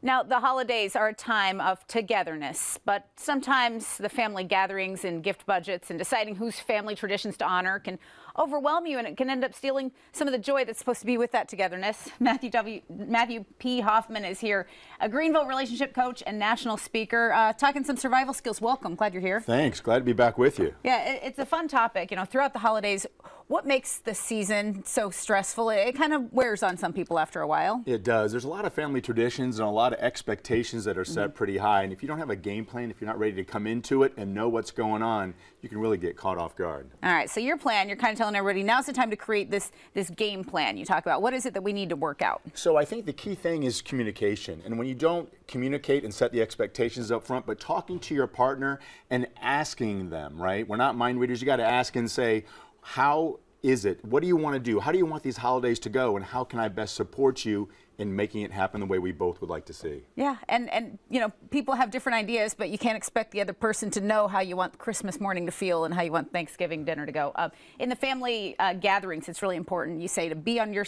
Now, the holidays are a time of togetherness, but sometimes the family gatherings and gift budgets and deciding whose family traditions to honor can overwhelm you, and it can end up stealing some of the joy that's supposed to be with that togetherness. Matthew P. Hoffman is here, a Greenville relationship coach and national speaker, talking some survival skills. Welcome. Glad you're here. Thanks. Glad to be back with you. Yeah, it's a fun topic. You know, throughout the holidays, what makes the season so stressful? It kind of wears on some people after a while. It does. There's a lot of family traditions and a lot of expectations that are set pretty high. And if you don't have a game plan, if you're not ready to come into it and know what's going on, you can really get caught off guard. All right, so your plan, you're kind of telling everybody, now's the time to create this game plan you talk about. What is it that we need to work out? So I think the key thing is communication. And when you don't communicate and set the expectations up front, but talking to your partner and asking them, right? We're not mind readers. You got to ask and say, how is it? What do you want to do? How do you want these holidays to go? And how can I best support you in making it happen the way we both would like to see? Yeah, and you know, people have different ideas, but you can't expect the other person to know how you want Christmas morning to feel and how you want Thanksgiving dinner to go. In the family gatherings, it's really important, you say, to be on the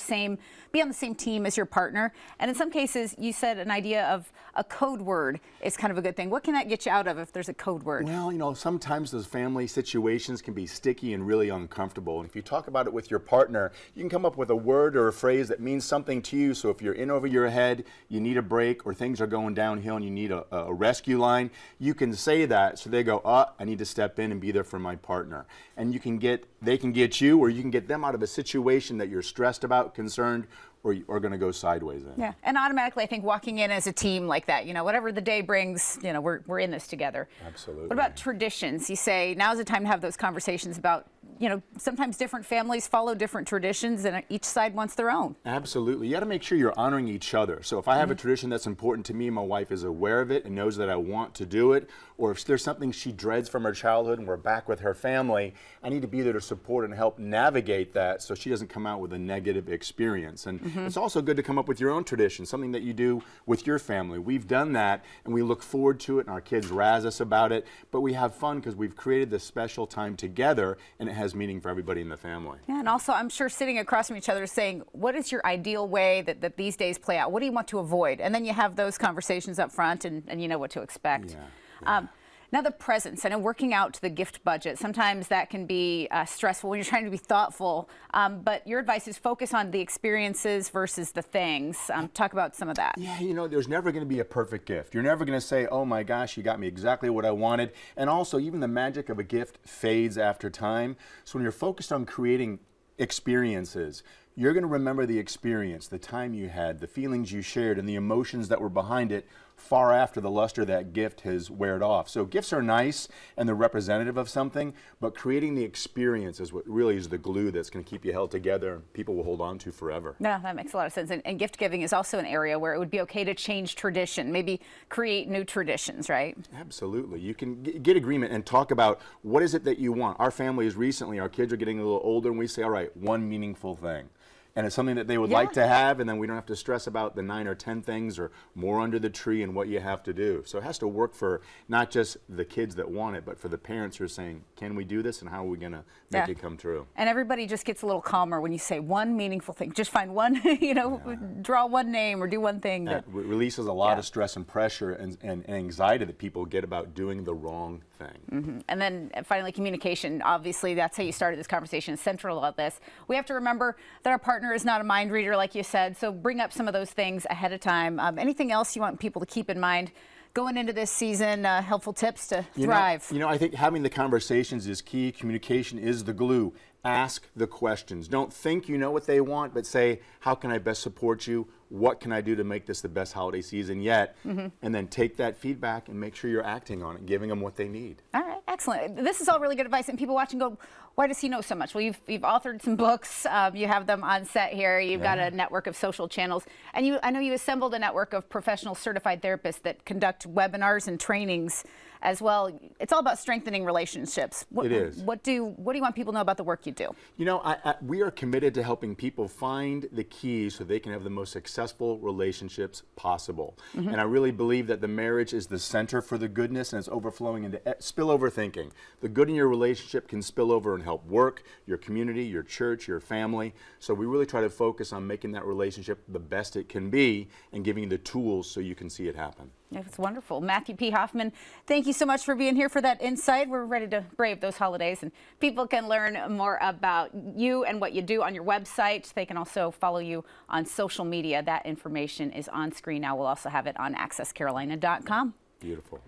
same team as your partner. And in some cases, you said an idea of a code word is kind of a good thing. What can that get you out of if there's a code word? Well, you know, sometimes those family situations can be sticky and really uncomfortable. And if you talk about it with your partner, you can come up with a word or a phrase that means something to you. So if you're in over your head, you need a break, or things are going downhill and you need a rescue line, you can say that so they go, I need to step in and be there for my partner. And they can get you, or you can get them out of a situation that you're stressed about, concerned, or going to go sideways in. Yeah, and automatically I think walking in as a team like that, you know, whatever the day brings, you know, we're in this together. Absolutely. What about traditions? You say now's the time to have those conversations about, you know, sometimes different families follow different traditions and each side wants their own. Absolutely. You got to make sure you're honoring each other. So if I have a tradition that's important to me, my wife is aware of it and knows that I want to do it, or if there's something she dreads from her childhood and we're back with her family, I need to be there to support and help navigate that so she doesn't come out with a negative experience. And it's also good to come up with your own tradition, something that you do with your family. We've done that and we look forward to it, and our kids razz us about it, but we have fun because we've created this special time together and it has meaning for everybody in the family. Yeah, and also I'm sure sitting across from each other saying, what is your ideal way that these days play out? What do you want to avoid? And then you have those conversations up front and you know what to expect. Yeah. Now the presents, I know working out to the gift budget, sometimes that can be stressful when you're trying to be thoughtful, but your advice is focus on the experiences versus the things. Talk about some of that. Yeah, you know, there's never going to be a perfect gift. You're never going to say, oh my gosh, you got me exactly what I wanted. And also, even the magic of a gift fades after time. So when you're focused on creating experiences, you're going to remember the experience, the time you had, the feelings you shared, and the emotions that were behind it far after the luster of that gift has weared off. So gifts are nice and they're representative of something, but creating the experience is what really is the glue that's going to keep you held together and people will hold on to forever. Yeah, that makes a lot of sense. And gift giving is also an area where it would be okay to change tradition, maybe create new traditions, right? Absolutely. You can get agreement and talk about what is it that you want. Our family is recently, our kids are getting a little older, and we say, all right, one meaningful thing. And it's something that they would like to have, and then we don't have to stress about the 9 or 10 things or more under the tree and what you have to do. So it has to work for not just the kids that want it, but for the parents who are saying, can we do this and how are we going to make it come true? And everybody just gets a little calmer when you say one meaningful thing. Just find one, you know, draw one name or do one thing. That releases a lot of stress and pressure and anxiety that people get about doing the wrong thing. And then finally, communication. Obviously, that's how you started this conversation, central about this. We have to remember that our partner is not a mind reader, like you said, so bring up some of those things ahead of time. Anything else you want people to keep in mind going into this season, helpful tips to thrive? You know, I think having the conversations is key. Communication is the glue. Ask the questions. Don't think you know what they want, but say, how can I best support you? What can I do to make this the best holiday season yet? And then take that feedback and make sure you're acting on it, giving them what they need. All right, excellent. This is all really good advice, and people watching go, why does he know so much? Well, you've authored some books. You have them on set here. You've got a network of social channels. And I know you assembled a network of professional certified therapists that conduct webinars and trainings as well. It's all about strengthening relationships. It is. What do you want people to know about the work you do? You know, we are committed to helping people find the keys so they can have the most successful successful relationships possible. And I really believe that the marriage is the center for the goodness, and it's overflowing into spillover thinking. The good in your relationship can spill over and help work, your community, your church, your family. So we really try to focus on making that relationship the best it can be and giving you the tools so you can see it happen. That's wonderful. Matthew P. Hoffman, thank you so much for being here for that insight. We're ready to brave those holidays, and people can learn more about you and what you do on your website. They can also follow you on social media. That information is on screen now. We'll also have it on accesscarolina.com. Beautiful.